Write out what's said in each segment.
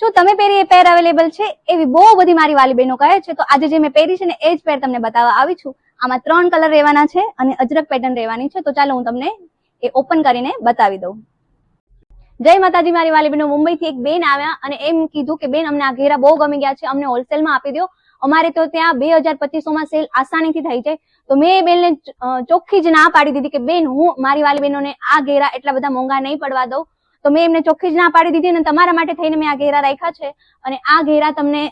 શું તમે પહેરી એ પેર અવેલેબલ છે? એવી બહુ બધી મારી વાલી બહેનો કહે છે. તો આજે જે મેં પહેરી છે ને એ જ પેર તમને બતાવવા આવી છું. આમાં 3 કલર રહેવાના છે અને અજરક પેટર્ન રહેવાની છે. તો ચાલો હું તમને એ ઓપન કરીને બતાવી દઉં. જય માતાજી મારી વાલી બહેનો. મુંબઈથી એક બેન આવ્યા અને એમ કીધું કે બેન અમને આ ઘેરા બહુ ગમી ગયા છે, અમને હોલસેલમાં આપી દો. અમારે તો ત્યાં 2200 સેલ આસાનીથી થઈ જાય. તો મેં એ બેનને ચોખ્ખી જ ના પાડી દીધી કે બેન હું મારી વાલી બહેનોને આ ઘેરા એટલા બધા મોંઘા નહીં પડવા દઉં. તો મેં એમને ચોખ્ખી જ ના પાડી દીધી અને તમારા માટે થઈને મેં આ ઘેરા રાખ્યા છે. અને આ ઘેરા તમને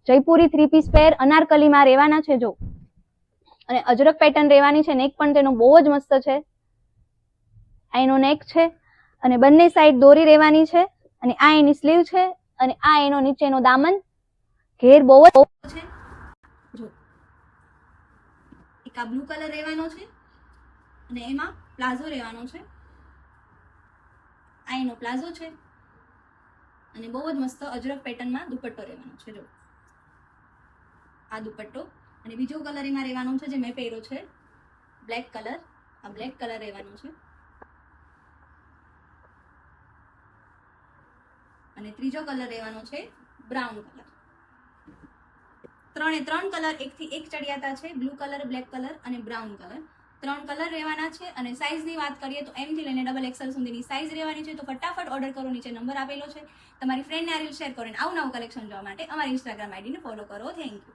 જયપુરી 3 પીસ પેર અનારકલીમાં રહેવાના છે. જો અને અજરક પેટર્ન રહેવાની છે. નેક પણ તેનો બહુ જ મસ્ત છે. આ એનો નેક છે અને બંને સાઈડ દોરી રહેવાની છે અને આ એની સ્લીવ છે અને આ એનો નીચેનો દામન. ઘેર બહુ જ છે. જો એક આ બ્લુ કલર રહેવાનો છે અને એમાં પ્લાઝો રહેવાનો છે. આ એનો પ્લાઝો છે અને બહુ જ મસ્ત અજરક પેટર્નમાં દુપટ્ટો રહેવાનો છે. જો આ દુપટ્ટો અને બીજો કલર એમાં રહેવાનો છે જે મેં પહેર્યો છે બ્લેક કલર. આ બ્લેક કલર રહેવાનો છે અને ત્રીજો કલર રહેવાનો છે બ્રાઉન કલર. 3 કલર એકથી એક ચડિયાતા છે. બ્લુ કલર, બ્લેક કલર અને બ્રાઉન કલર. 3 કલર રહેવાના છે. અને સાઇઝની વાત કરીએ તો M થી લઈને XXL સુધીની સાઇઝ રહેવાની છે. તો ફટાફટ ઓર્ડર કરો. નીચે નંબર આપેલો છે. તમારી ફ્રેન્ડને આ રીલ શેર કરો અને આવું નવું કલેક્શન જોવા માટે અમારી ઇન્સ્ટાગ્રામ આઈડીને ફોલો કરો. Thank you.